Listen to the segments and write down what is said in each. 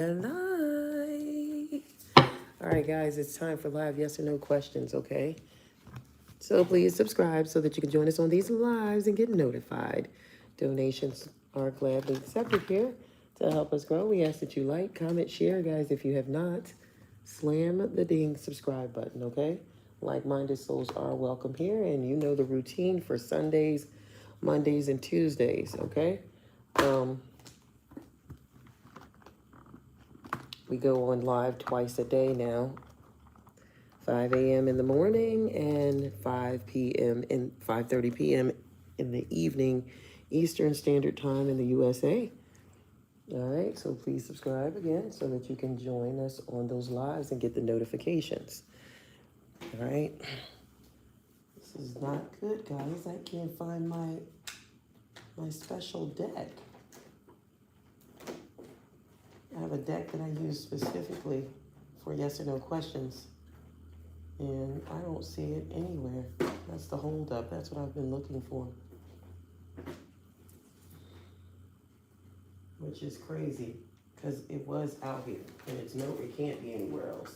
Live. All right, guys, it's time for live yes or no questions, okay? So please subscribe so that you can join us on these lives and get notified. Donations are gladly accepted here to help us grow. We ask that you like, comment, share, guys. If you have not, slam the ding subscribe button, okay? Like-minded souls are welcome here, and you know the routine for Sundays, Mondays, and Tuesdays, okay? We go on live twice a day now, 5 a.m. in the morning and 5 p.m. and 5:30 p.m. in the evening, Eastern Standard Time in the USA. All right, so please subscribe again so that you can join us on those lives and get the notifications. All right. This is not good, guys. I can't find my special deck. I have a deck that I use specifically for yes or no questions, and I don't see it anywhere. That's the holdup. That's what I've been looking for, which is crazy because it was out here, and it can't be anywhere else.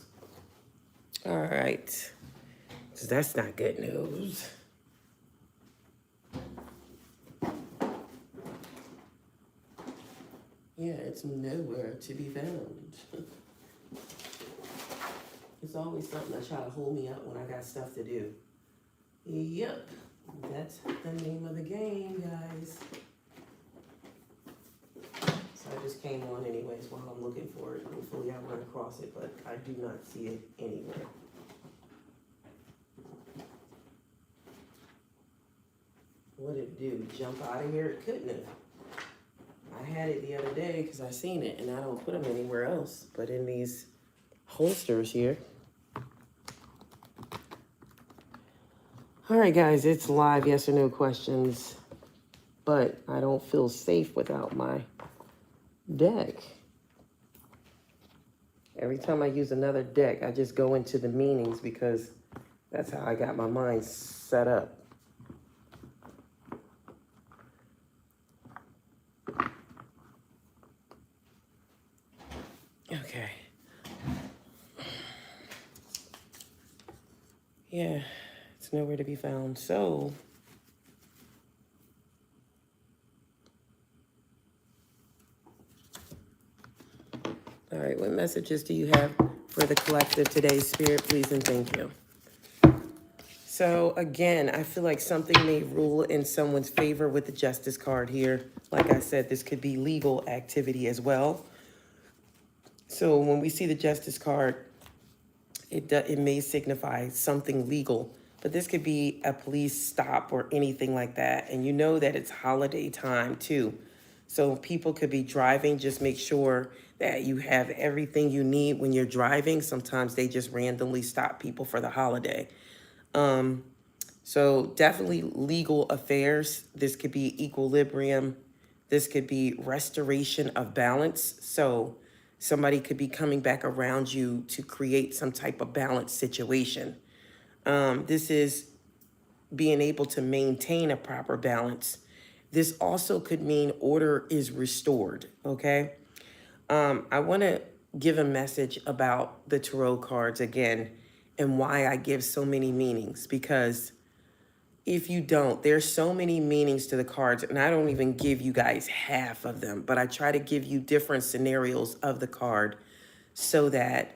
All right, so that's not good news. Yeah, it's nowhere to be found. It's always something that try to hold me up when I got stuff to do. Yep, that's the name of the game, guys. So I just came on anyways while I'm looking for it. Hopefully I run across it, but I do not see it anywhere. What did it do? Jump out of here? It couldn't have. I had it the other day because I seen it, and I don't put them anywhere else but in these holsters here. All right, guys, it's live yes or no questions, but I don't feel safe without my deck. Every time I use another deck, I just go into the meanings because that's how I got my mind set up. Okay. Yeah, it's nowhere to be found. So, all right, what messages do you have for the collective today? Spirit, please and thank you. So again, I feel like something may rule in someone's favor with the Justice card here. Like I said, this could be legal activity as well. So when we see the Justice card, it may signify something legal, but this could be a police stop or anything like that. And you know that it's holiday time too. So people could be driving. Just make sure that you have everything you need when you're driving. Sometimes they just randomly stop people for the holiday. So definitely legal affairs. This could be equilibrium. This could be restoration of balance. So somebody could be coming back around you to create some type of balanced situation. This is being able to maintain a proper balance. This also could mean order is restored, okay? I want to give a message about the tarot cards again and why I give so many meanings, because if you don't, there's so many meanings to the cards, and I don't even give you guys half of them, but I try to give you different scenarios of the card so that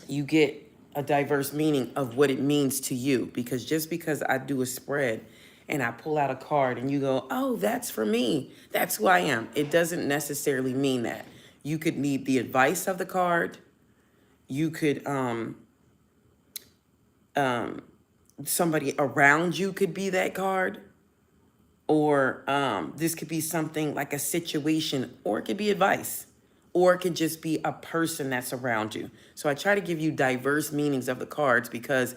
you get a diverse meaning of what it means to you. Because just because I do a spread and I pull out a card and you go, oh, that's for me, that's who I am, it doesn't necessarily mean that. You could need the advice of the card. You could, somebody around you could be that card, or this could be something like a situation, or it could be advice, or it could just be a person that's around you. So I try to give you diverse meanings of the cards, because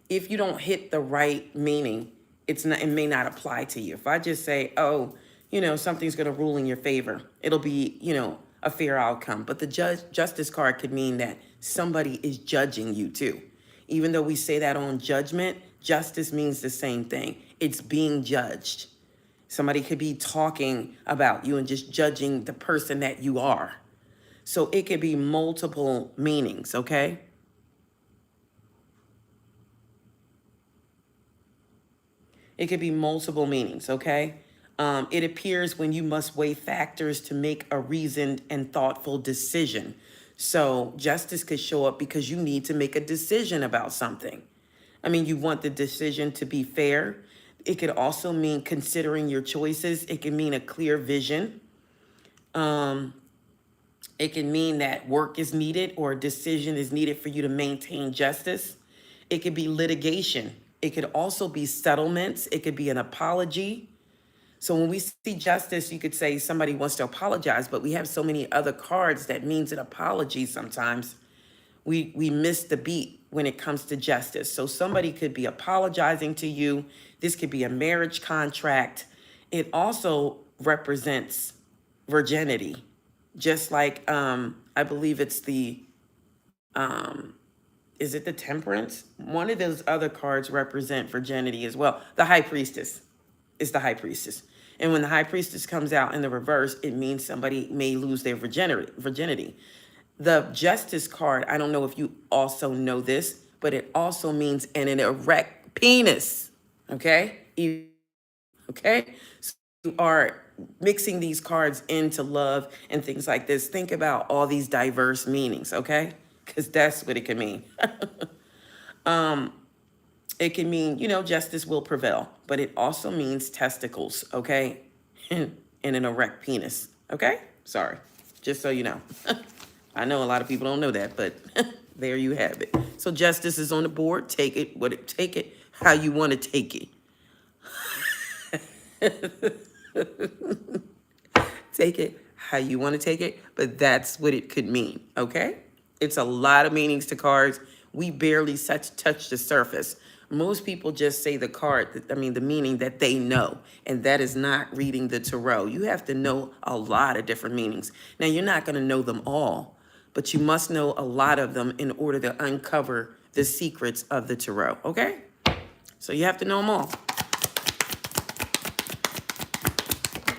if you don't hit the right meaning, it may not apply to you. If I just say, oh, something's going to rule in your favor, it'll be, a fair outcome. But the justice card could mean that somebody is judging you too. Even though we say that on judgment, justice means the same thing. It's being judged. Somebody could be talking about you and just judging the person that you are. So it could be multiple meanings, okay? It could be multiple meanings, okay? It appears when you must weigh factors to make a reasoned and thoughtful decision. So justice could show up because you need to make a decision about something. I mean, you want the decision to be fair. It could also mean considering your choices. It can mean a clear vision. It can mean that work is needed or a decision is needed for you to maintain justice. It could be litigation. It could also be settlements. It could be an apology. So when we see justice, you could say somebody wants to apologize, but we have so many other cards that means an apology sometimes. We miss the beat when it comes to justice. So somebody could be apologizing to you. This could be a marriage contract. It also represents virginity. Just like, I believe it's the, is it the Temperance? One of those other cards represent virginity as well. The High Priestess is the High Priestess. And when the High Priestess comes out in the reverse, it means somebody may lose their virginity. The Justice card, I don't know if you also know this, but it also means an erect penis, okay? Okay? So you are mixing these cards into love and things like this. Think about all these diverse meanings, okay? Because that's what it can mean. It can mean, justice will prevail, but it also means testicles, okay? And an erect penis, okay? Sorry, just so you know. I know a lot of people don't know that, but there you have it. So justice is on the board. Take it how you want to take it. Take it how you want to take it, but that's what it could mean, okay? It's a lot of meanings to cards. We barely touch the surface. Most people just say the meaning that they know, and that is not reading the tarot. You have to know a lot of different meanings. Now, you're not going to know them all, but you must know a lot of them in order to uncover the secrets of the tarot, okay? So you have to know them all.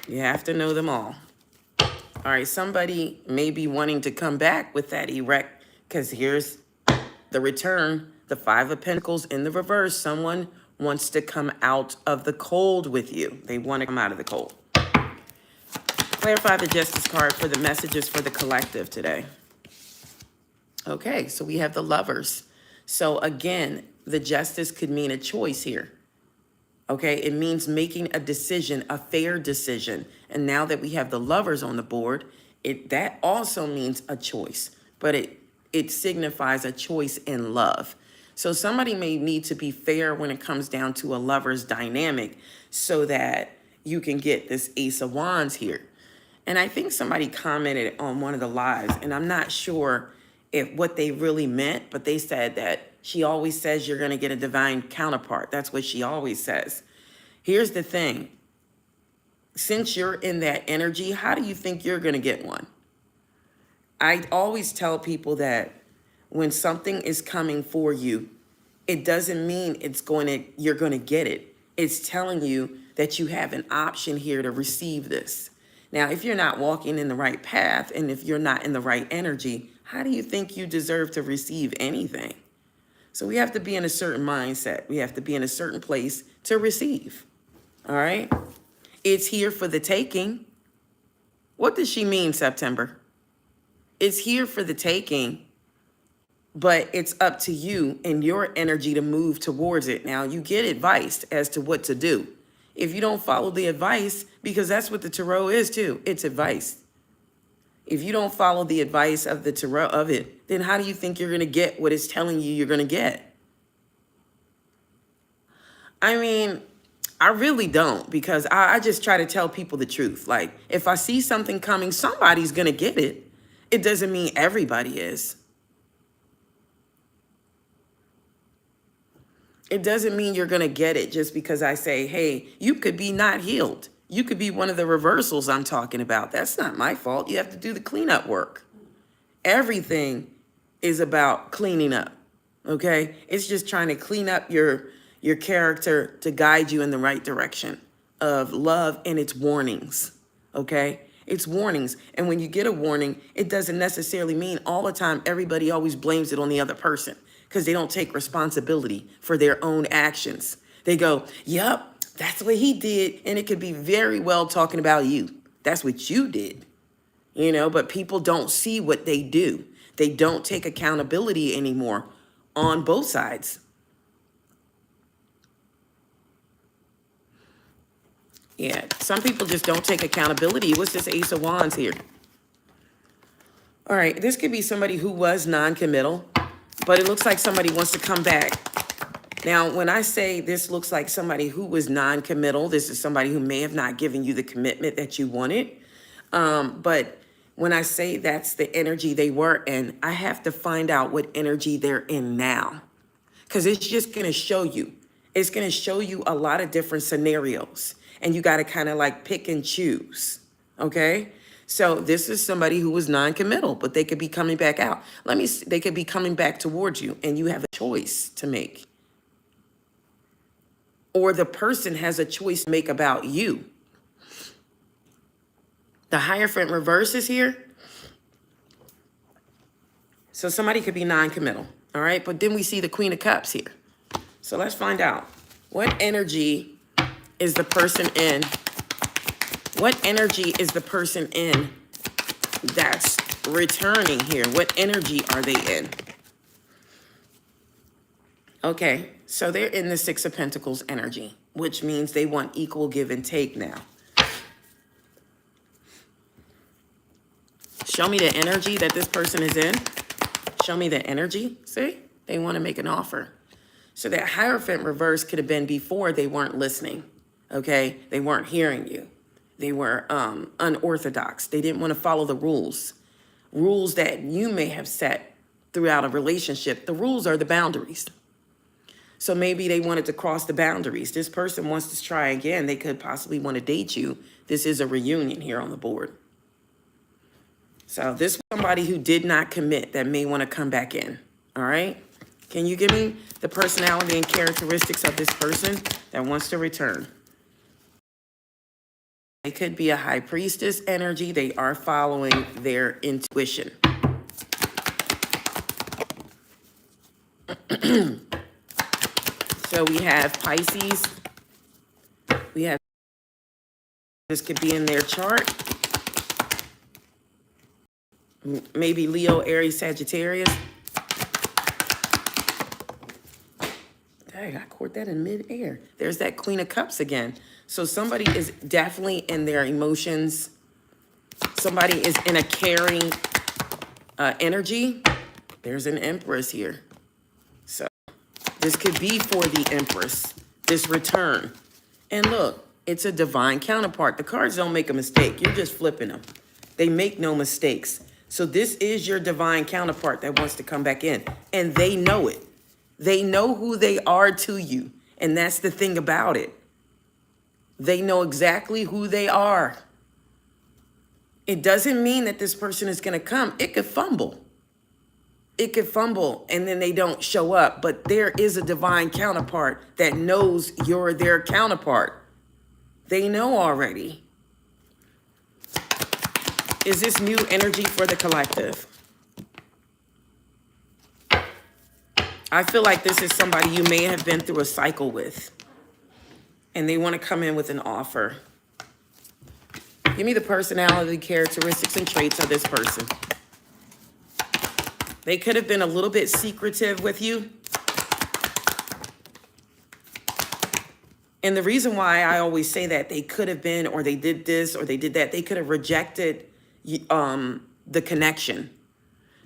You have to know them all. All right, somebody may be wanting to come back with that erect, because here's the return, the Five of Pentacles in the reverse. Someone wants to come out of the cold with you. They want to come out of the cold. Clarify the Justice card for the messages for the collective today. Okay, so we have the Lovers. So again, the Justice could mean a choice here. Okay, it means making a decision, a fair decision. And now that we have the Lovers on the board, that also means a choice, but it signifies a choice in love. So somebody may need to be fair when it comes down to a lover's dynamic so that you can get this Ace of Wands here. And I think somebody commented on one of the lives, and I'm not sure what they really meant, but they said that she always says you're going to get a divine counterpart. That's what she always says. Here's the thing. Since you're in that energy, how do you think you're going to get one? I always tell people that when something is coming for you, it doesn't mean you're going to get it. It's telling you that you have an option here to receive this. Now, if you're not walking in the right path and if you're not in the right energy, how do you think you deserve to receive anything? So we have to be in a certain mindset. We have to be in a certain place to receive. All right? It's here for the taking. What does she mean, September? It's here for the taking, but it's up to you and your energy to move towards it. Now, you get advice as to what to do. If you don't follow the advice, because that's what the tarot is too, it's advice. If you don't follow the advice of the tarot of it, then how do you think you're going to get what it's telling you you're going to get? I mean, I really don't, because I just try to tell people the truth. Like, if I see something coming, somebody's going to get it. It doesn't mean everybody is. It doesn't mean you're going to get it just because I say, hey, you could be not healed. You could be one of the reversals I'm talking about. That's not my fault. You have to do the cleanup work. Everything is about cleaning up, okay? It's just trying to clean up your character to guide you in the right direction of love and its warnings, okay? It's warnings. And when you get a warning, it doesn't necessarily mean all the time everybody always blames it on the other person, because they don't take responsibility for their own actions. They go, yep, that's what he did. And it could be very well talking about you. That's what you did, but people don't see what they do. They don't take accountability anymore on both sides. Yeah, some people just don't take accountability. What's this Ace of Wands here? All right, this could be somebody who was non-committal, but it looks like somebody wants to come back. Now, when I say this looks like somebody who was non-committal, this is somebody who may have not given you the commitment that you wanted. But when I say that's the energy they were in, I have to find out what energy they're in now, because it's just going to show you. It's going to show you a lot of different scenarios, and you got to kind of like pick and choose. Okay. So this is somebody who was non-committal, but they could be coming back out. They could be coming back towards you, and you have a choice to make. Or the person has a choice to make about you. The Hierophant reverse is here. So somebody could be non-committal, all right? But then we see the Queen of Cups here. So let's find out. What energy is the person in? What energy is the person in that's returning here? What energy are they in? Okay, so they're in the Six of Pentacles energy, which means they want equal give and take now. Show me the energy that this person is in. Show me the energy. See, they want to make an offer. So that Hierophant reverse could have been before they weren't listening, okay? They weren't hearing you. They were unorthodox. They didn't want to follow the rules that you may have set throughout a relationship. The rules are the boundaries. So maybe they wanted to cross the boundaries. This person wants to try again. They could possibly want to date you. This is a reunion here on the board. So this is somebody who did not commit that may want to come back in. All right. Can you give me the personality and characteristics of this person that wants to return? It could be a High Priestess energy. They are following their intuition. So we have Pisces. We have, this could be in their chart. Maybe Leo, Aries, Sagittarius. Dang, I caught that in midair. There's that Queen of Cups again. So somebody is definitely in their emotions. Somebody is in a caring energy. There's an Empress here. So this could be for the Empress, this return. And look, it's a divine counterpart. The cards don't make a mistake. You're just flipping them. They make no mistakes. So this is your divine counterpart that wants to come back in. And they know it. They know who they are to you. And that's the thing about it. They know exactly who they are. It doesn't mean that this person is going to come. It could fumble. It could fumble and then they don't show up. But there is a divine counterpart that knows you're their counterpart. They know already. Is this new energy for the collective? I feel like this is somebody you may have been through a cycle with. And they want to come in with an offer. Give me the personality, characteristics, and traits of this person. They could have been a little bit secretive with you. And the reason why I always say that they could have been, or they did this, or they did that, they could have rejected the connection.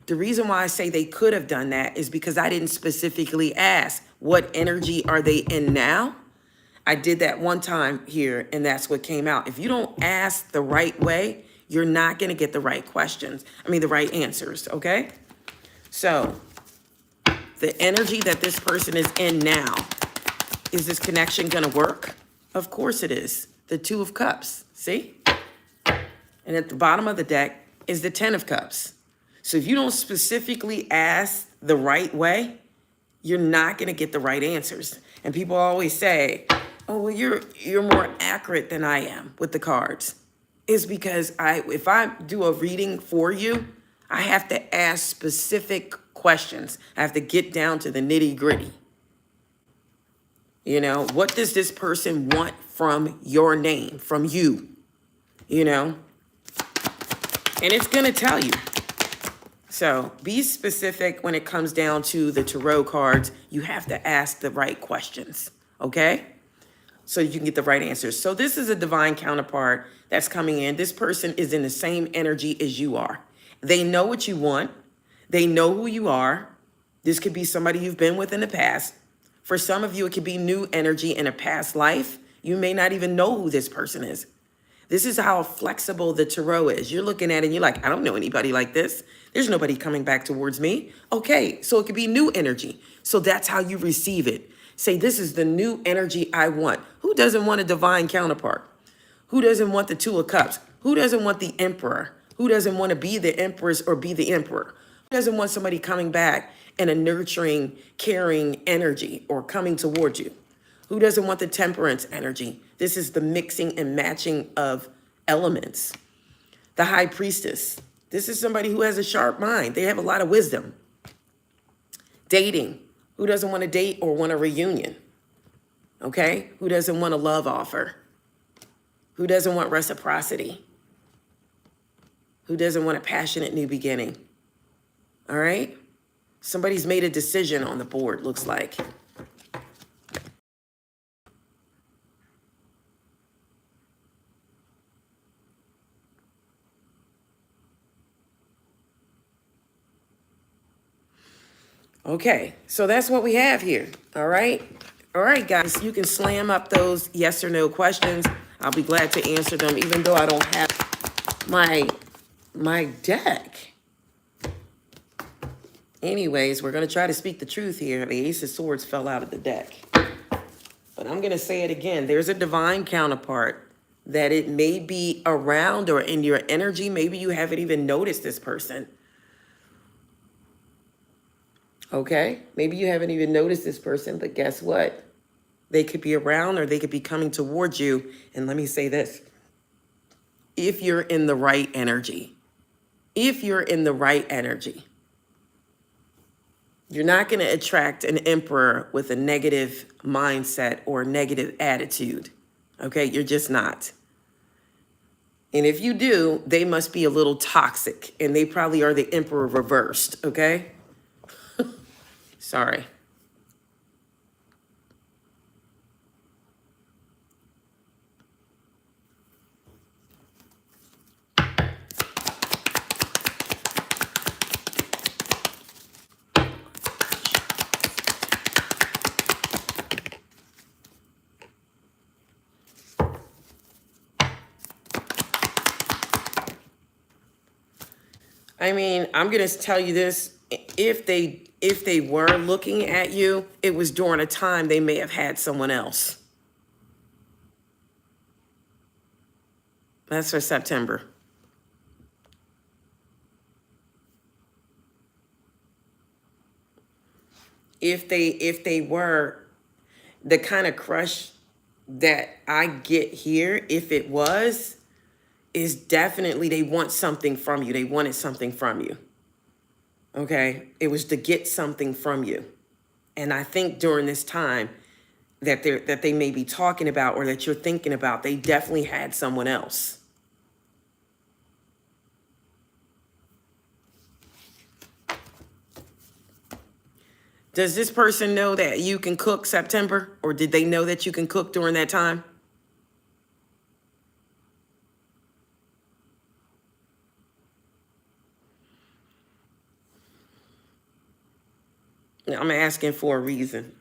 The reason why I say they could have done that is because I didn't specifically ask, what energy are they in now? I did that one time here, and that's what came out. If you don't ask the right way, you're not going to get the right questions. The right answers, okay? So the energy that this person is in now, is this connection going to work? Of course it is. The Two of Cups, see? And at the bottom of the deck is the Ten of Cups. So if you don't specifically ask the right way, you're not going to get the right answers. And people always say, oh, well, you're more accurate than I am with the cards. is because if I do a reading for you, I have to ask specific questions. I have to get down to the nitty gritty. You know, what does this person want from your name, from you? You know, and it's going to tell you. So be specific when it comes down to the tarot cards. You have to ask the right questions, okay? So you can get the right answers. So this is a divine counterpart that's coming in. This person is in the same energy as you are. They know what you want. They know who you are. This could be somebody you've been with in the past. For some of you, it could be new energy in a past life. You may not even know who this person is. This is how flexible the tarot is. You're looking at it and you're like, I don't know anybody like this. There's nobody coming back towards me. Okay, so it could be new energy. So that's how you receive it. Say, this is the new energy I want. Who doesn't want a divine counterpart? Who doesn't want the Two of Cups? Who doesn't want the Emperor? Who doesn't want to be the Empress or be the Emperor? Who doesn't want somebody coming back in a nurturing, caring energy or coming towards you? Who doesn't want the Temperance energy? This is the mixing and matching of elements. The High Priestess. This is somebody who has a sharp mind. They have a lot of wisdom. Dating. Who doesn't want to date or want a reunion? Okay? Who doesn't want a love offer? Who doesn't want reciprocity? Who doesn't want a passionate new beginning? All right? Somebody's made a decision on the board, looks like. Okay, so that's what we have here. All right. All right, guys, you can slam up those yes or no questions. I'll be glad to answer them, even though I don't have my deck. Anyways, we're going to try to speak the truth here. The Ace of Swords fell out of the deck. But I'm going to say it again. There's a divine counterpart that it may be around or in your energy. Maybe you haven't even noticed this person. Okay, maybe you haven't even noticed this person, but guess what? They could be around or they could be coming towards you. And let me say this. If you're in the right energy, you're not going to attract an emperor with a negative mindset or negative attitude. Okay, you're just not. And if you do, they must be a little toxic and they probably are the emperor reversed. Okay. Sorry. I mean, I'm going to tell you this. If they were looking at you, it was during a time they may have had someone else. That's for September. If they were the kind of crush that I get here, if it was, is definitely they want something from you. They wanted something from you. Okay, it was to get something from you. And I think during this time that they may be talking about or that you're thinking about, they definitely had someone else. Does this person know that you can cook September? Or did they know that you can cook during that time? I'm asking for a reason.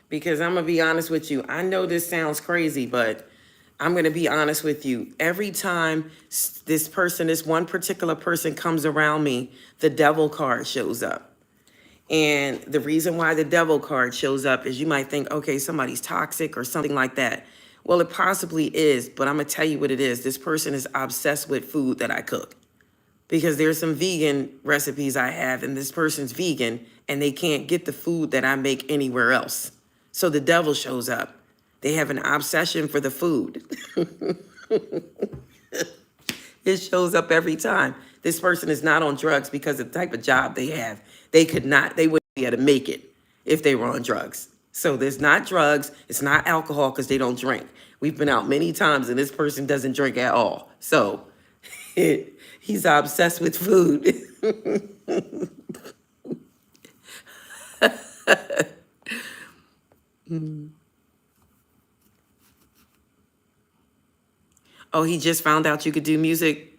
Because I'm going to be honest with you. I know this sounds crazy, but I'm going to be honest with you. Every time this one particular person comes around me, the devil card shows up. And the reason why the devil card shows up is you might think, okay, somebody's toxic or something like that. Well, it possibly is, but I'm going to tell you what it is. This person is obsessed with food that I cook. because there's some vegan recipes I have, and this person's vegan, and they can't get the food that I make anywhere else. So the devil shows up. They have an obsession for the food. It shows up every time. This person is not on drugs because of the type of job they have. They wouldn't be able to make it if they were on drugs. So there's not drugs, it's not alcohol because they don't drink. We've been out many times and this person doesn't drink at all. So he's obsessed with food. Oh, he just found out you could do music.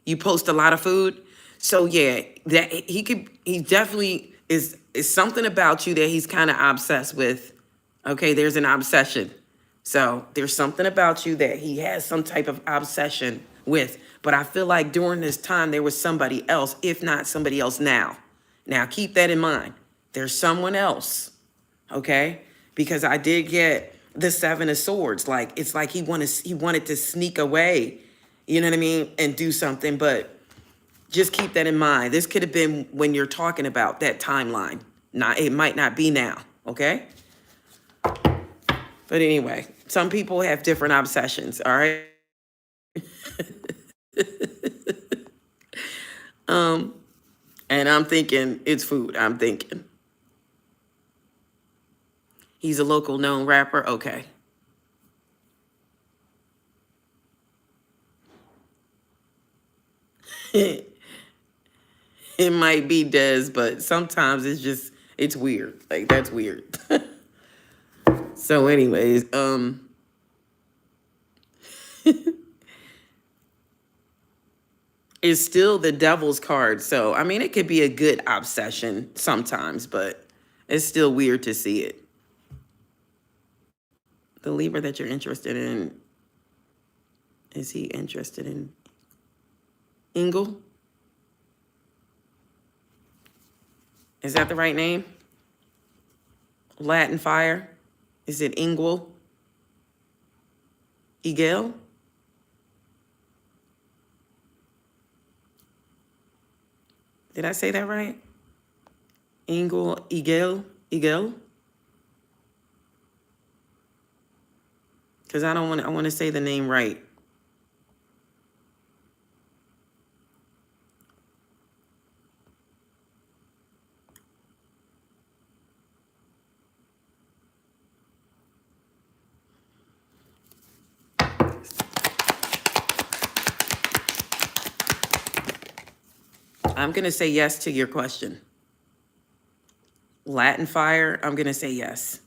You post a lot of food. So yeah, that he definitely is something about you that he's kind of obsessed with. Okay, there's an obsession. So there's something about you that he has some type of obsession with. But I feel like during this time, there was somebody else, if not somebody else now. Now, keep that in mind. There's someone else, okay? Because I did get the Seven of Swords. Like, it's like he wanted to sneak away, you know what I mean, and do something. But just keep that in mind. This could have been when you're talking about that timeline. It might not be now, okay? But anyway, some people have different obsessions, all right? And I'm thinking it's food. I'm thinking. He's a local known rapper. Okay. It might be Des, but sometimes it's weird. Like, that's weird. So anyways, it's still the devil's card. So, I mean, it could be a good obsession sometimes, but it's still weird to see it. The Libra that you're interested in, is he interested in Ingle? Is that the right name? Latin fire? Is it Ingle? Igel? Did I say that right? Ingle, Igel? Because I want to say the name right. I'm going to say yes to your question. Latin fire, I'm going to say yes.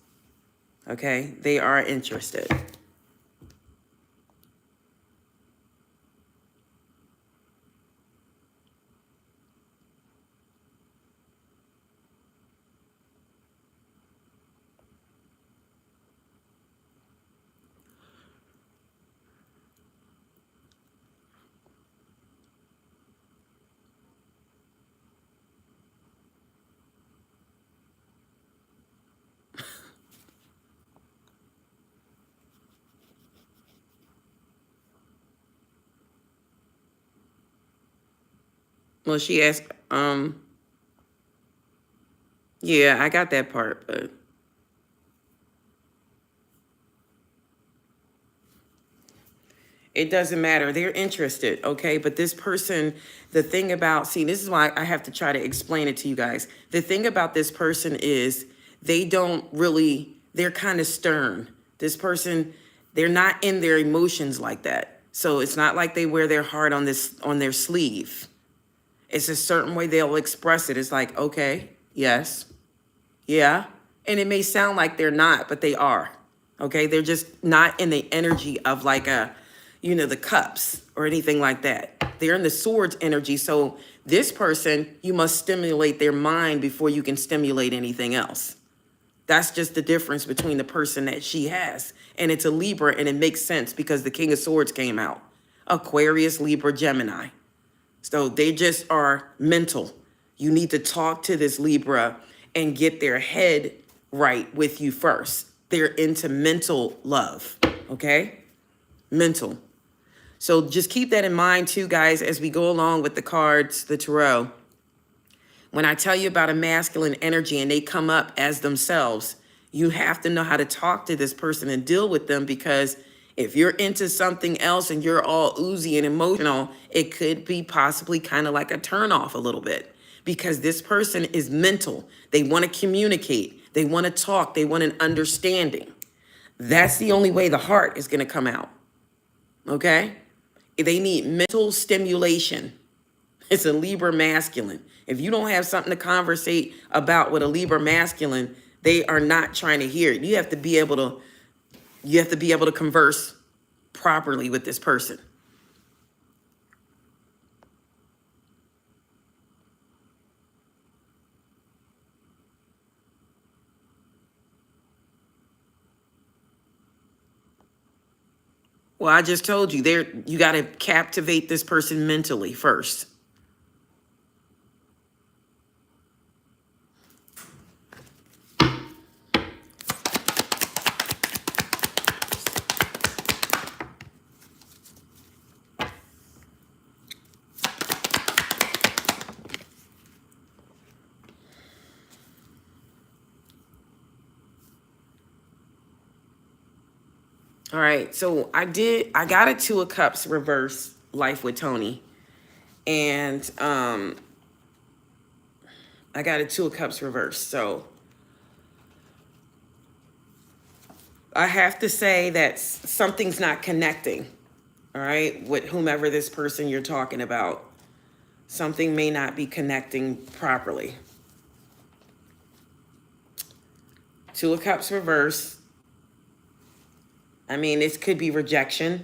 Okay, they are interested. Well, she asked, yeah, I got that part, but it doesn't matter. They're interested, okay? But this person, the thing about, see, this is why I have to try to explain it to you guys. The thing about this person is they don't really, they're kind of stern. This person, they're not in their emotions like that. So it's not like they wear their heart on their sleeve. It's a certain way they'll express it. It's like, okay, yes, yeah. And it may sound like they're not, but they are. Okay, they're just not in the energy of like the cups or anything like that. They're in the swords energy. So this person, you must stimulate their mind before you can stimulate anything else. That's just the difference between the person that she has. And it's a Libra, and it makes sense because the King of Swords came out. Aquarius, Libra, Gemini. So they just are mental. You need to talk to this Libra and get their head right with you first. They're into mental love, okay? Mental. So just keep that in mind too, guys, as we go along with the cards, the tarot. When I tell you about a masculine energy and they come up as themselves, you have to know how to talk to this person and deal with them, because if you're into something else and you're all oozy and emotional, it could be possibly kind of like a turnoff a little bit, because this person is mental. They want to communicate. They want to talk. They want an understanding. That's the only way the heart is going to come out. Okay? They need mental stimulation. It's a Libra masculine. If you don't have something to conversate about with a Libra masculine, they are not trying to hear it. You have to be able to converse properly with this person. Well, I just told you, you got to captivate this person mentally first. All right, so I got a Two of Cups reverse life with Tony. And I got a Two of Cups reverse. So I have to say that something's not connecting, all right, with whomever this person you're talking about. Something may not be connecting properly. Two of Cups reverse. I mean, this could be rejection.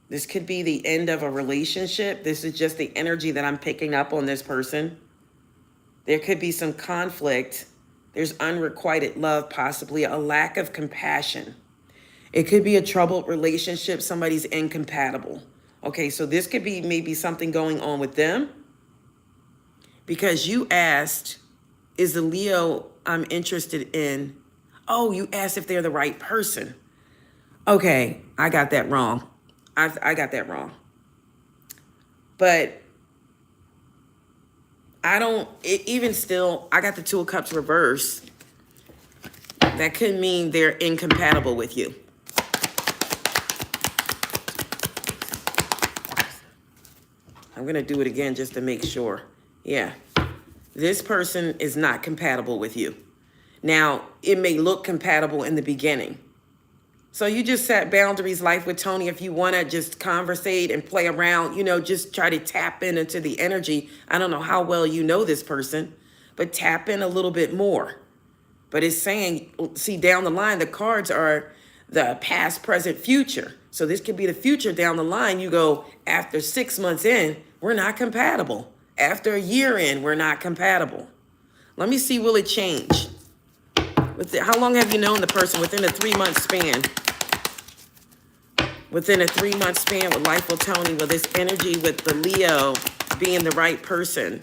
This could be the end of a relationship. This is just the energy that I'm picking up on this person. There could be some conflict. There's unrequited love, possibly a lack of compassion. It could be a troubled relationship. Somebody's incompatible. Okay, so this could be maybe something going on with them, because you asked, is the Leo I'm interested in? Oh, you asked if they're the right person. Okay, I got that wrong. I got that wrong. But even still, I got the Two of Cups reverse. That could mean they're incompatible with you. I'm going to do it again just to make sure. Yeah. This person is not compatible with you. Now, it may look compatible in the beginning. So you just set boundaries, life with Tony. If you want to just conversate and play around, just try to tap into the energy. I don't know how well you know this person, but tap in a little bit more. But it's saying, see, down the line, the cards are the past, present, future. So this could be the future down the line. You go, after 6 months in, we're not compatible. After a year in, we're not compatible. Let me see, will it change? How long have you known the person? Within a 3-month span. Within a 3-month span with life with Tony, with this energy with the Leo being the right person.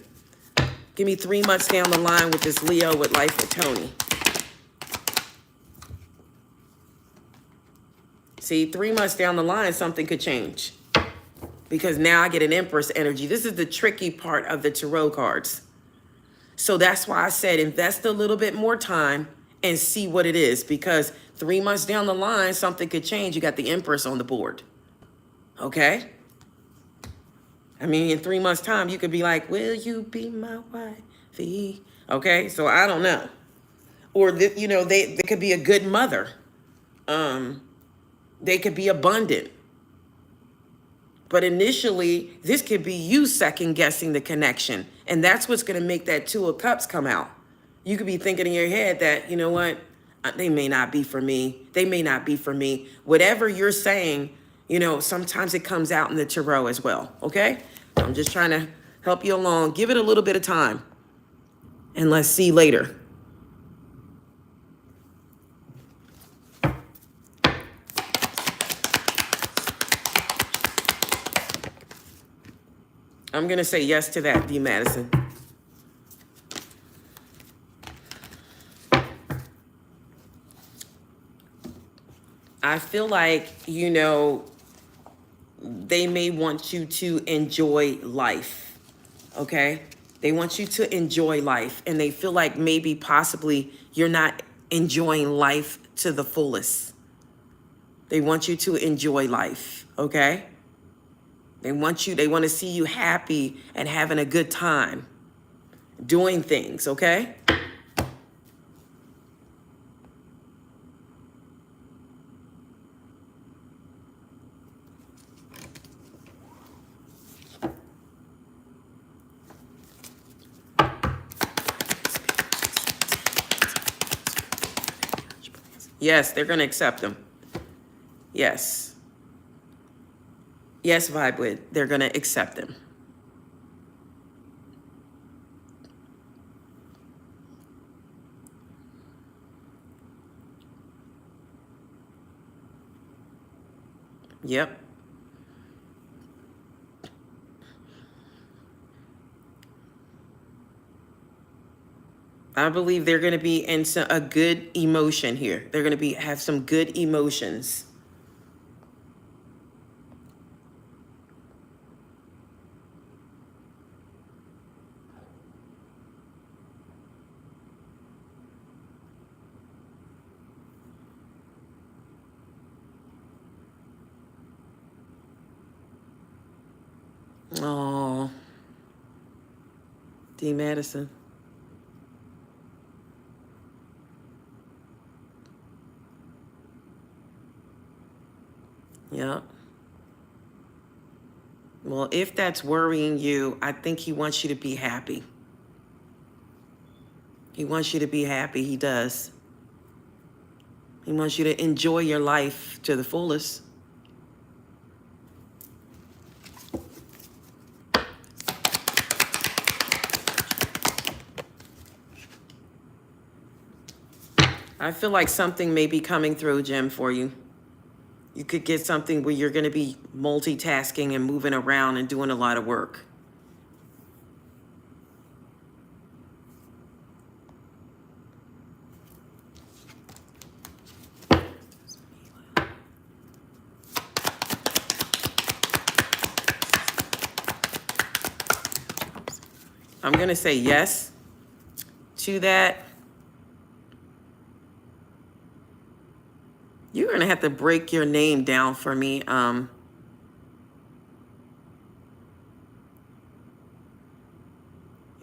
Give me 3 months down the line with this Leo with life with Tony. See, 3 months down the line, something could change. Because now I get an Empress energy. This is the tricky part of the tarot cards. So that's why I said invest a little bit more time and see what it is. Because 3 months down the line, something could change. You got the Empress on the board. Okay? I mean, in 3 months' time, you could be like, will you be my wifey? Okay? So I don't know. Or, they could be a good mother. They could be abundant. But initially, this could be you second-guessing the connection. And that's what's going to make that Two of Cups come out. You could be thinking in your head that, you know what? They may not be for me. They may not be for me. Whatever you're saying, sometimes it comes out in the tarot as well. Okay? I'm just trying to help you along. Give it a little bit of time. And let's see later. I'm going to say yes to that, D. Madison. I feel like, they may want you to enjoy life, okay? They want you to enjoy life, and they feel like maybe possibly you're not enjoying life to the fullest. They want you to enjoy life, okay? They want to see you happy and having a good time, doing things, okay? Yes, they're going to accept them. Yes. Yes, vibe with. They're going to accept them. Yep. I believe they're going to be in a good emotion here. They're going to have some good emotions. Oh, D. Madison. Yep. Well, if that's worrying you, I think he wants you to be happy. He wants you to be happy. He does. He wants you to enjoy your life to the fullest. I feel like something may be coming through, Jim, for you. You could get something where you're going to be multitasking and moving around and doing a lot of work. I'm going to say yes to that. You're going to have to break your name down for me.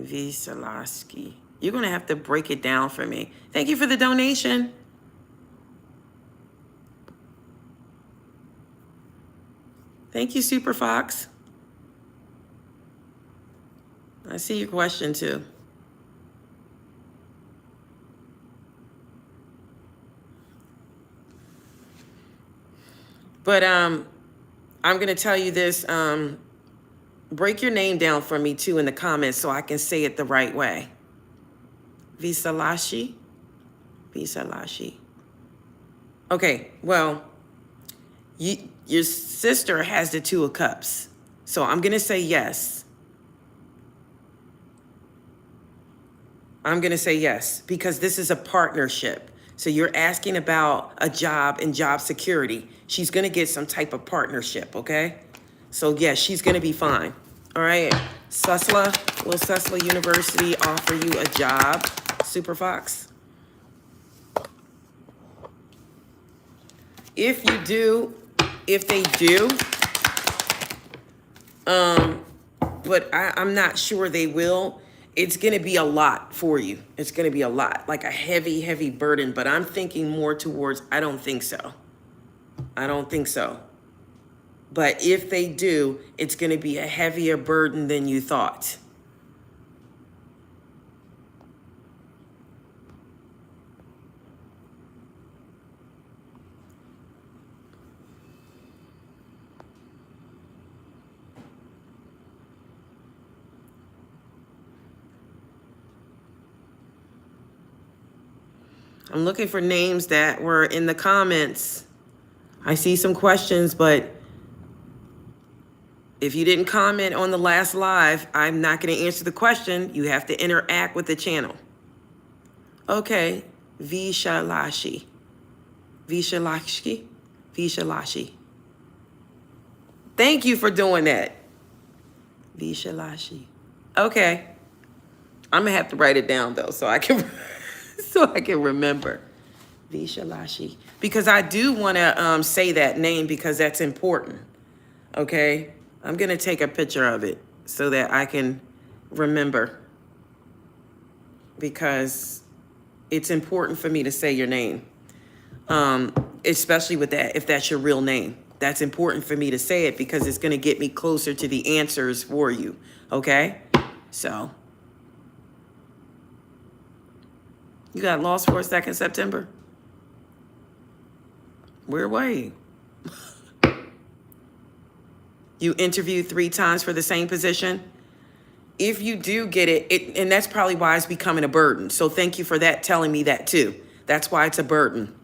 Visalaski. You're going to have to break it down for me. Thank you for the donation. Thank you, Super Fox. I see your question too. But I'm going to tell you this. Break your name down for me too in the comments so I can say it the right way. Visalashi? Visalashi. Okay, well, your sister has the Two of Cups. So I'm going to say yes. I'm going to say yes because this is a partnership. So you're asking about a job and job security. She's going to get some type of partnership, okay? So yes, she's going to be fine. All right. Susla, will Susla University offer you a job, Super Fox? If you do, if they do, but I'm not sure they will. It's going to be a lot for you. It's going to be a lot, like a heavy, heavy burden. But I'm thinking more towards, I don't think so. I don't think so. But if they do, it's going to be a heavier burden than you thought. I'm looking for names that were in the comments. I see some questions, but if you didn't comment on the last live, I'm not going to answer the question. You have to interact with the channel. Okay, Vishalashi. Vishalashi? Vishalashi. Thank you for doing that. Vishalashi. Okay. I'm gonna have to write it down though, so I can so I can remember. Vishalashi. Because I do want to say that name because that's important. Okay? I'm gonna take a picture of it so that I can remember. Because it's important for me to say your name. Especially with that, if that's your real name. That's important for me to say it because it's gonna get me closer to the answers for you. Okay? So you got lost for a second, September? Where were you? You interviewed 3 times for the same position? If you do get it, and that's probably why it's becoming a burden. So thank you for that, telling me that too. That's why it's a burden.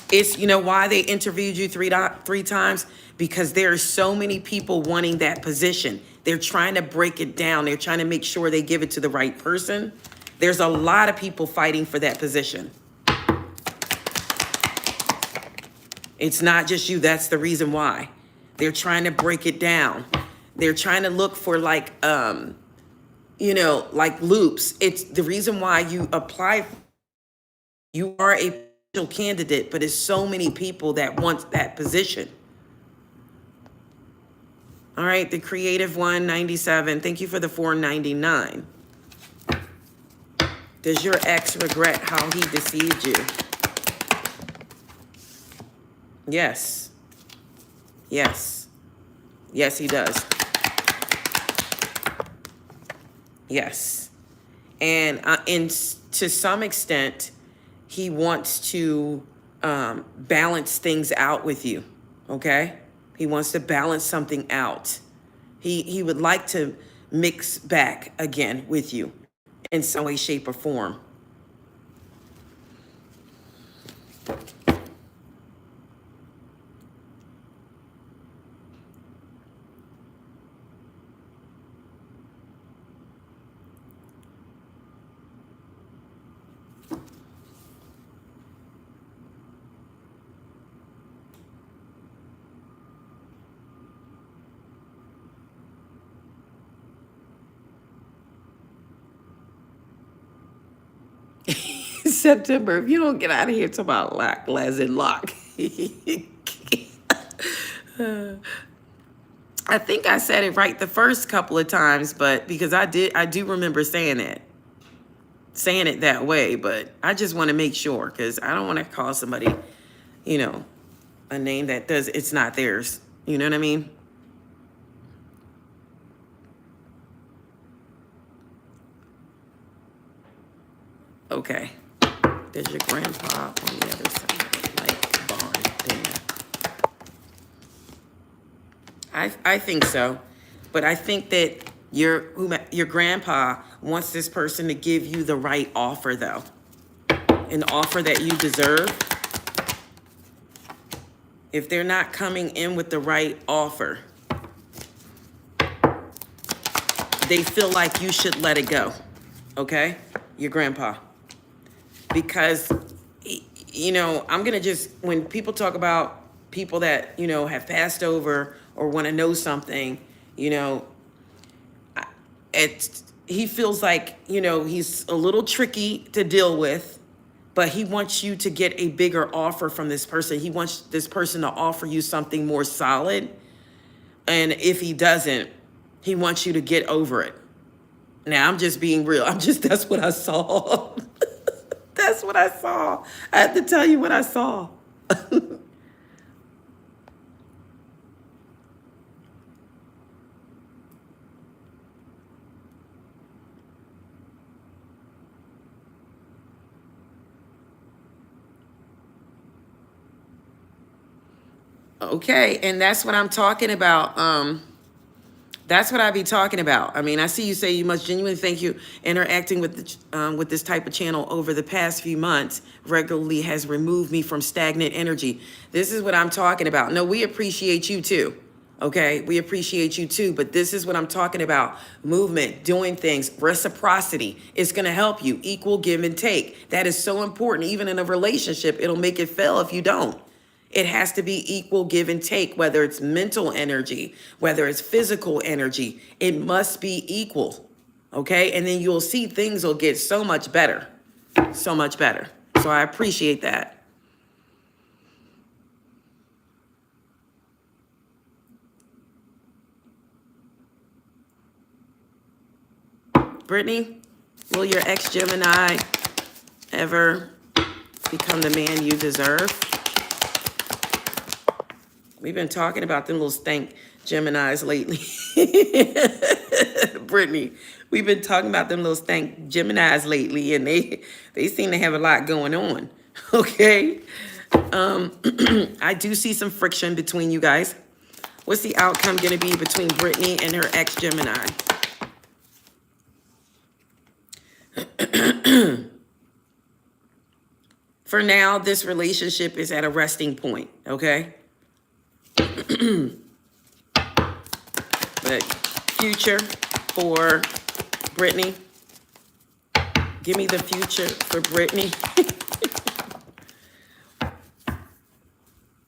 It's, you know why they interviewed you three times? Because there are so many people wanting that position. They're trying to break it down. They're trying to make sure they give it to the right person. There's a lot of people fighting for that position. It's not just you. That's the reason why. They're trying to break it down. They're trying to look for like, you know, like loops. It's the reason why you apply. You are a potential candidate, but it's so many people that want that position. All right, the creative 197. Thank you for the 499. Does your ex regret how he deceived you? Yes. Yes. Yes, he does. Yes. And to some extent, he wants to balance things out with you, okay? He wants to balance something out. He would like to mix back again with you in some way, shape, or form. September, if you don't get out of here, talk about lock, as in lock. I think I said it right the first couple of times, but because I do remember saying it that way, but I just want to make sure because I don't want to call somebody, you know, a name that it's not theirs. You know what I mean? Okay. There's your grandpa on the other side, like barn there. I think so, but I think that your grandpa wants this person to give you the right offer, though, an offer that you deserve. If they're not coming in with the right offer, they feel like you should let it go. Okay, your grandpa. Because, you know, I'm going to just, when people talk about people that, you know, have passed over or want to know something, you know, he feels like, you know, he's a little tricky to deal with, but he wants you to get a bigger offer from this person. He wants this person to offer you something more solid. And if he doesn't, he wants you to get over it. Now, I'm just being real. That's what I saw. That's what I saw. I have to tell you what I saw. Okay, and that's what I'm talking about. That's what I be talking about. I mean, I see you say you must genuinely thank you. Interacting with this type of channel over the past few months regularly has removed me from stagnant energy. This is what I'm talking about. No, we appreciate you too. Okay, we appreciate you too, but this is what I'm talking about. Movement, doing things, reciprocity. It's going to help you. Equal give and take. That is so important. Even in a relationship, it'll make it fail if you don't. It has to be equal give and take, whether it's mental energy, whether it's physical energy. It must be equal. Okay, and then you'll see things will get so much better. So much better. So I appreciate that. Brittany, will your ex-Gemini ever become the man you deserve? We've been talking about them little stank Geminis lately. Brittany, we've been talking about them little stank Geminis lately, and they seem to have a lot going on. Okay? I do see some friction between you guys. What's the outcome going to be between Brittany and her ex-Gemini? For now, this relationship is at a resting point, okay? But future for Brittany. Give me the future for Brittany.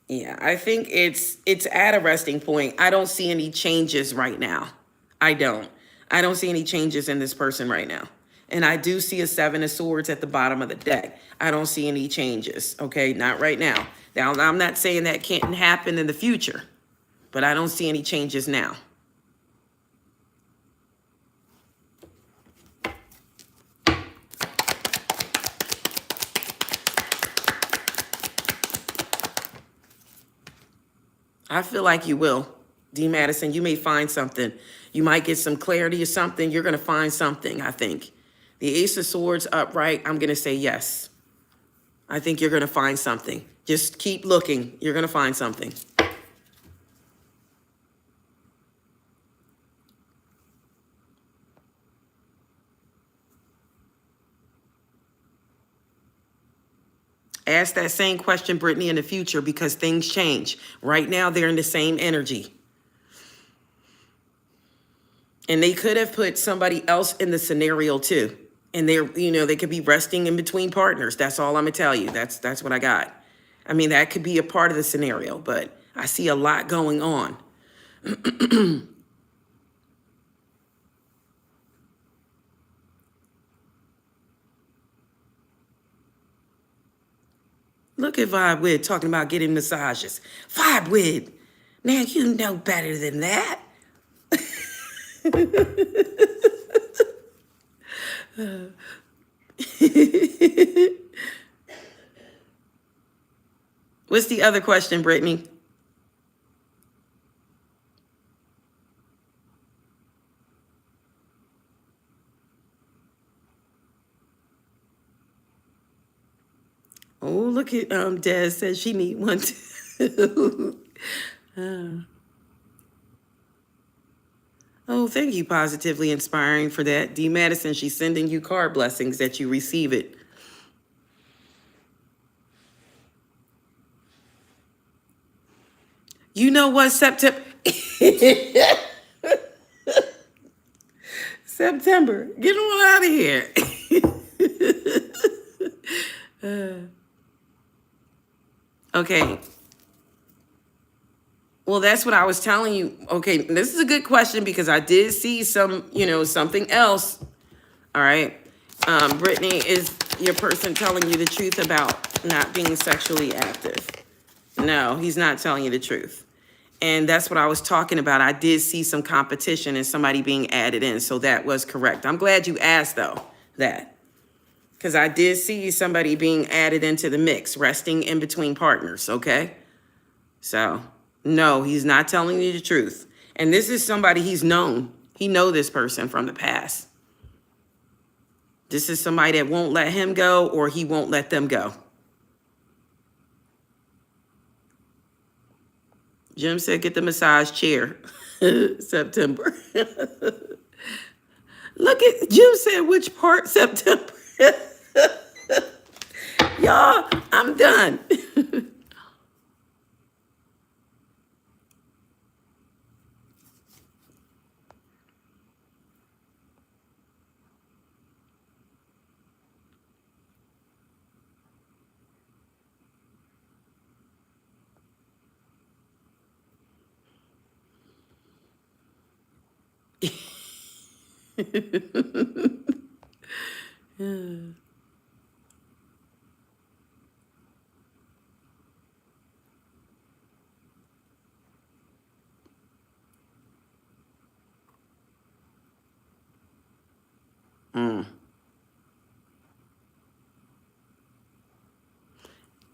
Yeah, I think it's at a resting point. I don't see any changes right now. I don't see any changes in this person right now. And I do see a 7 of Swords at the bottom of the deck. I don't see any changes, okay? Not right now. Now, I'm not saying that can't happen in the future, but I don't see any changes now. I feel like you will. D. Madison, you may find something. You might get some clarity or something. You're going to find something, I think. The Ace of Swords upright, I'm going to say yes. I think you're going to find something. Just keep looking. You're going to find something. Ask that same question, Brittany, in the future, because things change. Right now, they're in the same energy. And they could have put somebody else in the scenario too. And they're, you know, they could be resting in between partners. That's all I'm gonna tell you. That's what I got. I mean, that could be a part of the scenario, but I see a lot going on. Look at Vibe Wid talking about getting massages. Vibe Wid, now you know better than that. What's the other question, Brittany? Oh, look at Des says she need one too. Oh, thank you, Positively Inspiring, for that. D. Madison, she's sending you card blessings that you receive it. You know what, September? September, get on out of here. Okay. Well, that's what I was telling you. Okay, this is a good question because I did see some, you know, something else. All right. Brittany, is your person telling you the truth about not being sexually active? No, he's not telling you the truth. And that's what I was talking about. I did see some competition and somebody being added in. So that was correct. I'm glad you asked, though, that. Because I did see somebody being added into the mix, resting in between partners, okay? So, no, he's not telling you the truth. And this is somebody he's known. He know this person from the past. This is somebody that won't let him go or he won't let them go. Jim said, get the massage chair. September. Look at, Jim said, which part? September. Y'all, I'm done.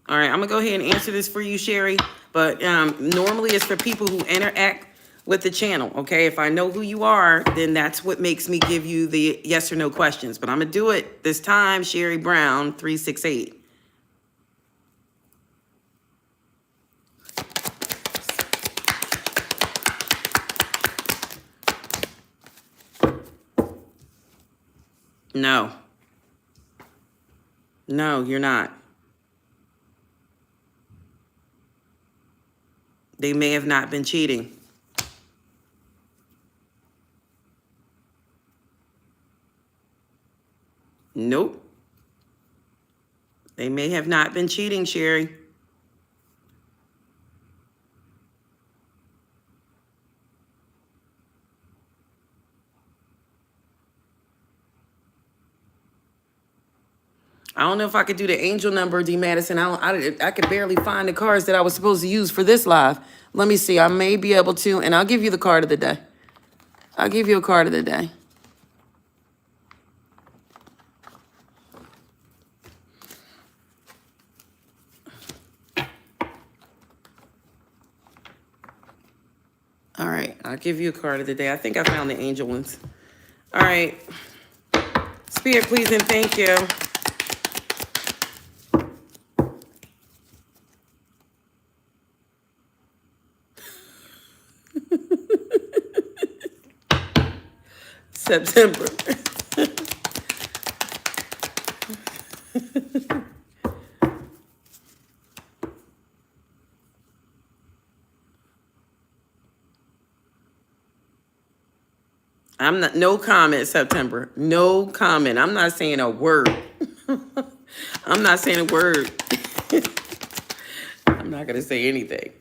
All right, I'm gonna go ahead and answer this for you, Sherry. But normally it's for people who interact with the channel. Okay, if I know who you are, then that's what makes me give you the yes or no questions. But I'm gonna do it this time, Sherry Brown 368. No. No, you're not. They may have not been cheating. Nope. They may have not been cheating, Sherry. I don't know if I could do the angel number, D. Madison. I could barely find the cards that I was supposed to use for this live. Let me see. I may be able to, and I'll give you the card of the day. I'll give you a card of the day. All right, I'll give you a card of the day. I think I found the angel ones. All right. Spirit, please and thank you. September. I'm not, no comment, September. No comment. I'm not saying a word. I'm not saying a word. I'm not going to say anything.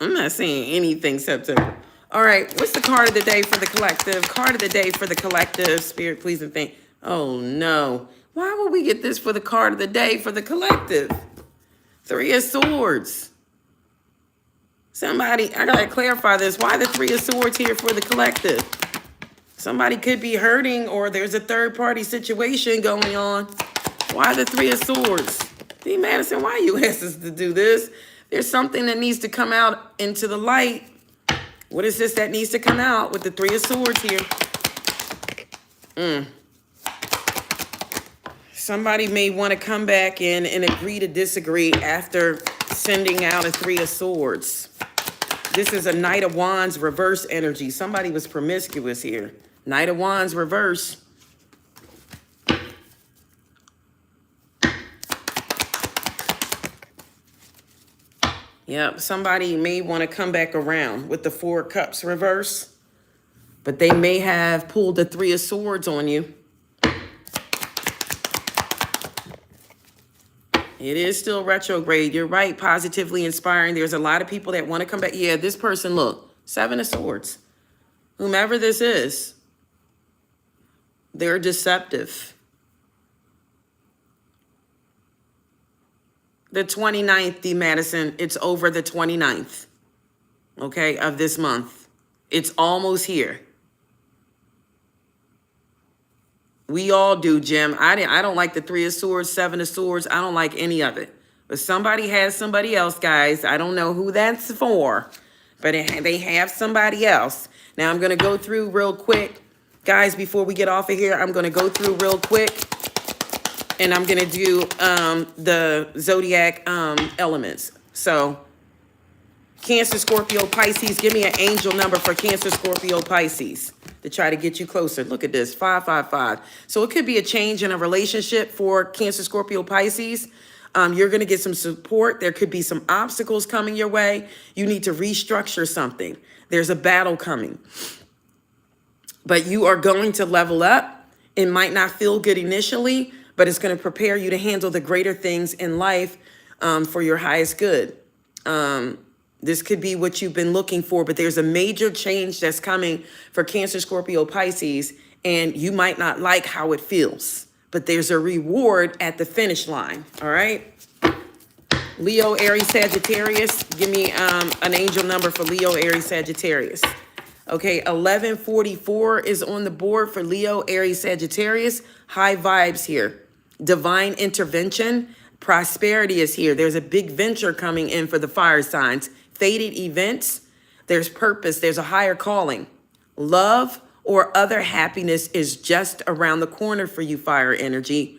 I'm not saying anything, September. All right, what's the card of the day for the collective? Card of the day for the collective. Spirit, please and thank. Oh, no. Why would we get this for the card of the day for the collective? Three of Swords. Somebody, I gotta clarify this. Why the Three of Swords here for the collective? Somebody could be hurting or there's a third party situation going on. Why the Three of Swords? D. Madison, why you asked us to do this? There's something that needs to come out into the light. What is this that needs to come out with the Three of Swords here? Somebody may want to come back in and agree to disagree after sending out a Three of Swords. This is a Knight of Wands reverse energy. Somebody was promiscuous here. Knight of Wands reverse. Yep, somebody may want to come back around with the Four of Cups reverse. But they may have pulled the Three of Swords on you. It is still retrograde. You're right. Positively inspiring. There's a lot of people that want to come back. Yeah, this person, look, Seven of Swords. Whomever this is, they're deceptive. The 29th, D. Madison, it's over the 29th, okay, of this month. It's almost here. We all do, Jim. I don't like the Three of Swords, Seven of Swords. I don't like any of it. But somebody has somebody else, guys. I don't know who that's for, but they have somebody else. Now, I'm going to go through real quick. Guys, before we get off of here, I'm going to go through real quick. And I'm going to do the Zodiac elements. So, Cancer, Scorpio, Pisces. Give me an angel number for Cancer, Scorpio, Pisces to try to get you closer. Look at this, 555. So it could be a change in a relationship for Cancer, Scorpio, Pisces. You're going to get some support. There could be some obstacles coming your way. You need to restructure something. There's a battle coming. But you are going to level up. It might not feel good initially, but it's going to prepare you to handle the greater things in life for your highest good. This could be what you've been looking for, but there's a major change that's coming for Cancer, Scorpio, Pisces, and you might not like how it feels, but there's a reward at the finish line, all right? Leo, Aries, Sagittarius. Give me an angel number for Leo, Aries, Sagittarius. Okay, 1144 is on the board for Leo, Aries, Sagittarius. High vibes here. Divine intervention. Prosperity is here. There's a big venture coming in for the fire signs. Fated events. There's purpose. There's a higher calling. Love or other happiness is just around the corner for you, fire energy.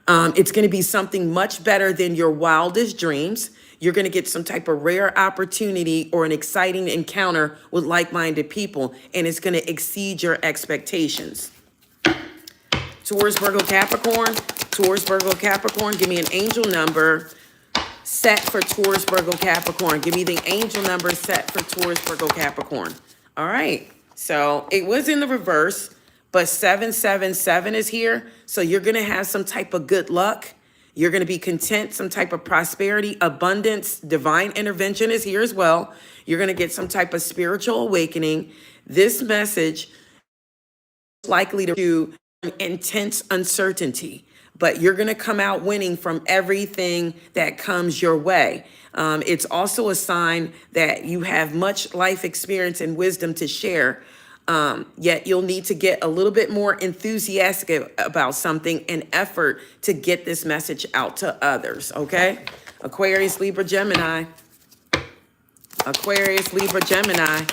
It's going to be something much better than your wildest dreams. You're going to get some type of rare opportunity or an exciting encounter with like-minded people, and it's going to exceed your expectations. Taurus, Virgo, Capricorn. Taurus, Virgo, Capricorn. Give me an angel number set for Taurus, Virgo, Capricorn. Give me the angel number set for Taurus, Virgo, Capricorn. All right. So it was in the reverse, but 777 is here. So you're going to have some type of good luck. You're going to be content, some type of prosperity, abundance, divine intervention is here as well. You're going to get some type of spiritual awakening. This message is likely to intense uncertainty, but you're going to come out winning from everything that comes your way. It's also a sign that you have much life experience and wisdom to share. Yet you'll need to get a little bit more enthusiastic about something and effort to get this message out to others, okay? Aquarius, Libra, Gemini. Aquarius, Libra, Gemini.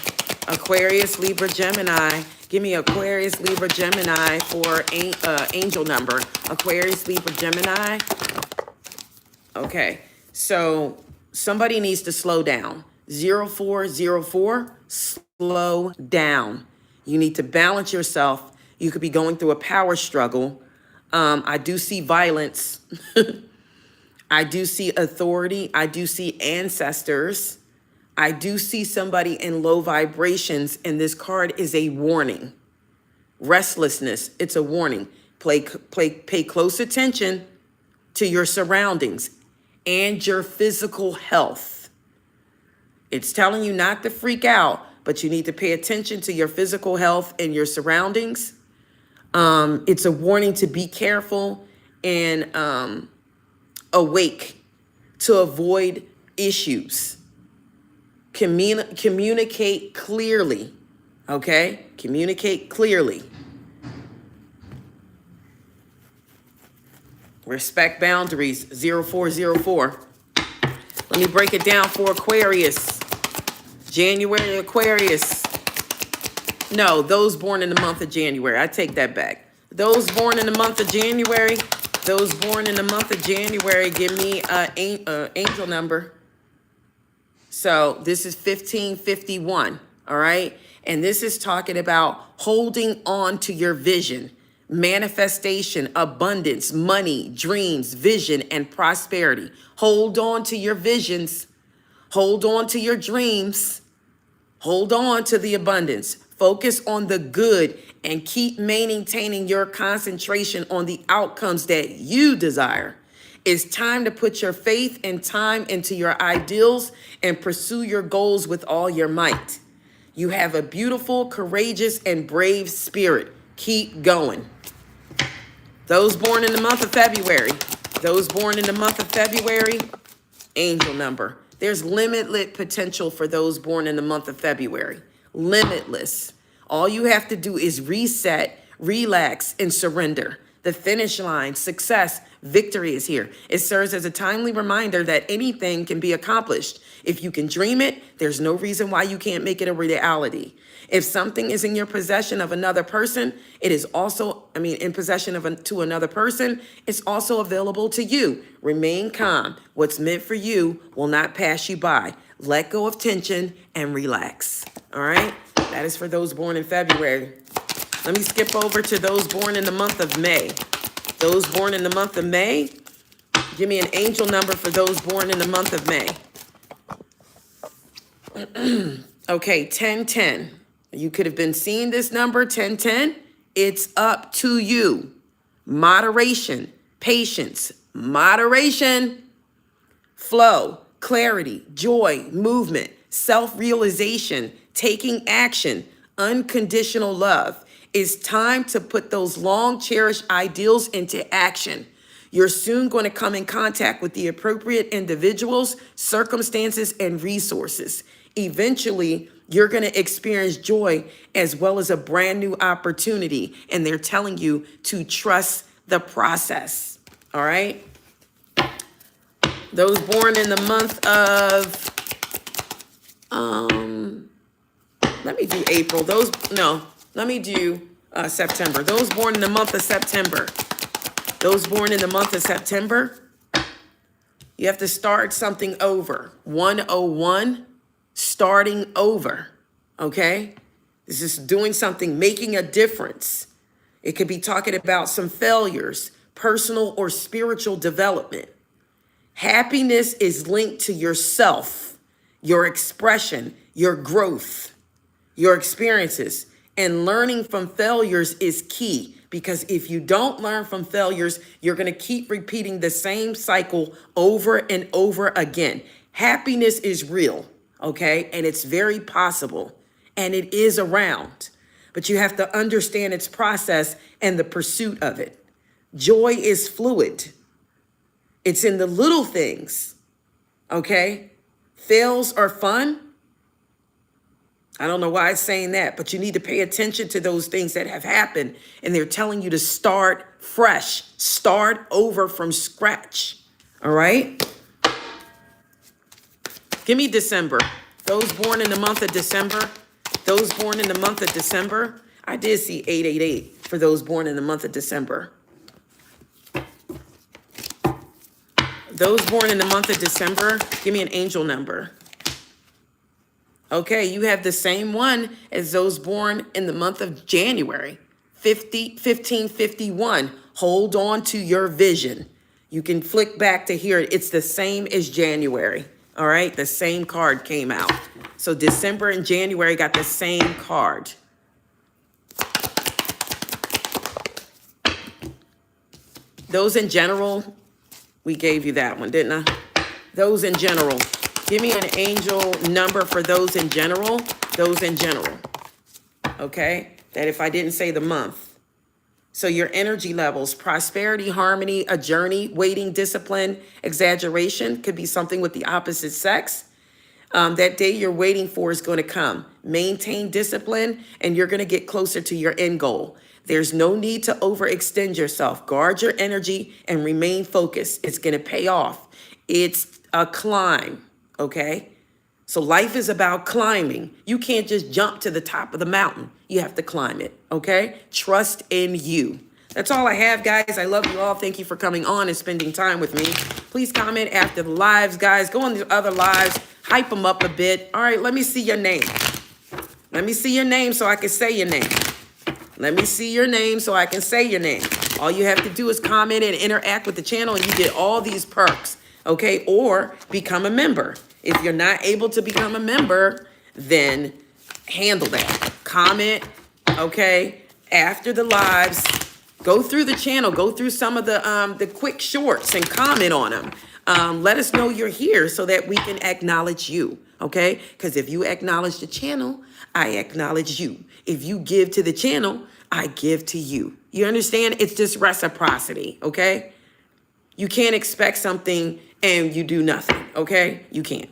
Aquarius, Libra, Gemini. Give me Aquarius, Libra, Gemini for angel number. Aquarius, Libra, Gemini. Okay, so somebody needs to slow down. 0404, slow down. You need to balance yourself. You could be going through a power struggle. I do see violence. I do see authority. I do see ancestors. I do see somebody in low vibrations, and this card is a warning. Restlessness, it's a warning. Pay close attention to your surroundings and your physical health. It's telling you not to freak out, but you need to pay attention to your physical health and your surroundings. It's a warning to be careful and awake to avoid issues. Communicate clearly, okay? Communicate clearly. Respect boundaries, 0404. Let me break it down for Aquarius. January, Aquarius. No, those born in the month of January. I take that back. Those born in the month of January, give me an angel number. So this is 1551, all right? And this is talking about holding on to your vision, manifestation, abundance, money, dreams, vision, and prosperity. Hold on to your visions. Hold on to your dreams. Hold on to the abundance. Focus on the good and keep maintaining your concentration on the outcomes that you desire. It's time to put your faith and time into your ideals and pursue your goals with all your might. You have a beautiful, courageous, and brave spirit. Keep going. Those born in the month of February, angel number. There's limitless potential for those born in the month of February. Limitless. All you have to do is reset, relax, and surrender. The finish line, success, victory is here. It serves as a timely reminder that anything can be accomplished. If you can dream it, there's no reason why you can't make it a reality. If something is in your possession of another person, it is also, in possession of to another person, it's also available to you. Remain calm. What's meant for you will not pass you by. Let go of tension and relax. All right? That is for those born in February. Let me skip over to those born in the month of May. Those born in the month of May, give me an angel number for those born in the month of May. Okay, 1010. You could have been seeing this number, 1010. It's up to you. Moderation, patience, moderation, flow, clarity, joy, movement, self-realization, taking action, unconditional love. It's time to put those long cherished ideals into action. You're soon going to come in contact with the appropriate individuals, circumstances, and resources. Eventually, you're going to experience joy as well as a brand new opportunity. And they're telling you to trust the process. All right. Those born in the month of, let me do April. Let me do September. Those born in the month of September. Those born in the month of September, you have to start something over. 101, starting over, okay? This is doing something, making a difference. It could be talking about some failures, personal or spiritual development. Happiness is linked to yourself, your expression, your growth, your experiences, and learning from failures is key. Because if you don't learn from failures, you're going to keep repeating the same cycle over and over again. Happiness is real, okay? And it's very possible, and it is around. But you have to understand its process and the pursuit of it. Joy is fluid. It's in the little things, okay? Fails are fun. I don't know why it's saying that, but you need to pay attention to those things that have happened. And they're telling you to start fresh, start over from scratch. All right. Give me December. Those born in the month of December. Those born in the month of December. I did see 888 for those born in the month of December. Those born in the month of December, give me an angel number. Okay, you have the same one as those born in the month of January, 1551. Hold on to your vision. You can flick back to here. It's the same as January. All right, the same card came out. So December and January got the same card. Those in general, we gave you that one, didn't I? Those in general. Give me an angel number for those in general. Those in general. Okay? That if I didn't say the month. So your energy levels, prosperity, harmony, a journey, waiting, discipline, exaggeration, could be something with the opposite sex. That day you're waiting for is going to come. Maintain discipline, and you're going to get closer to your end goal. There's no need to overextend yourself. Guard your energy and remain focused. It's going to pay off. It's a climb. Okay, so life is about climbing. You can't just jump to the top of the mountain. You have to climb it. Okay, trust in you. That's all I have, guys. I love you all. Thank you for coming on and spending time with me. Please comment after the lives, guys. Go on the other lives, hype them up a bit. All right, let me see your name. Let me see your name so I can say your name. Let me see your name so I can say your name. All you have to do is comment and interact with the channel, and you get all these perks. Okay, or become a member. If you're not able to become a member, then handle that. Comment, okay, after the lives, go through the channel, go through some of the quick shorts and comment on them. Let us know you're here so that we can acknowledge you, okay? Because if you acknowledge the channel, I acknowledge you. If you give to the channel, I give to you. You understand? It's just reciprocity, okay? You can't expect something and you do nothing, okay? You can't.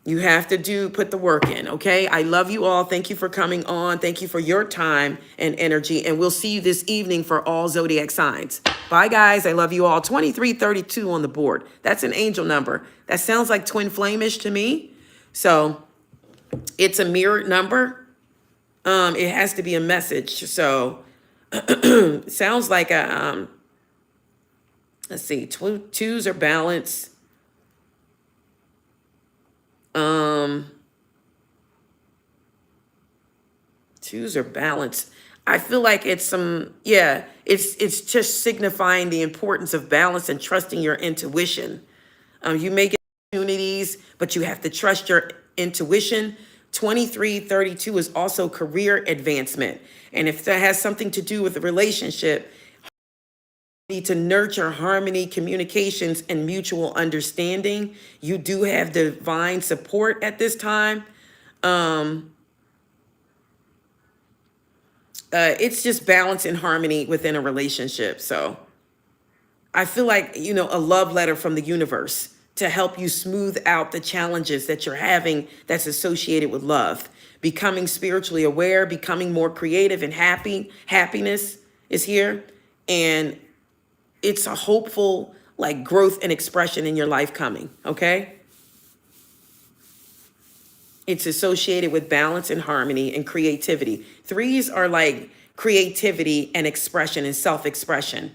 You have to put the work in, okay? I love you all. Thank you for coming on. Thank you for your time and energy. And we'll see you this evening for all zodiac signs. Bye, guys. I love you all. 2332 on the board. That's an angel number. That sounds like twin flame-ish to me. So it's a mirrored number. It has to be a message. So it sounds like a... let's see, twos are balanced. Twos are balanced. I feel like it's it's just signifying the importance of balance and trusting your intuition. You may get opportunities, but you have to trust your intuition. 2332 is also career advancement. And if that has something to do with a relationship, need to nurture harmony, communications, and mutual understanding. You do have divine support at this time. It's just balance and harmony within a relationship. So I feel like, you know, a love letter from the universe to help you smooth out the challenges that you're having that's associated with love. Becoming spiritually aware, becoming more creative and happy. Happiness is here. And it's a hopeful, like, growth and expression in your life coming, okay? It's associated with balance and harmony and creativity. Threes are like creativity and expression and self-expression.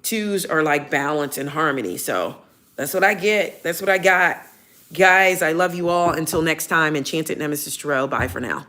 Twos are like balance and harmony. So that's what I get. That's what I got. Guys, I love you all. Until next time, Enchanted Nemesis Tarot. Bye for now.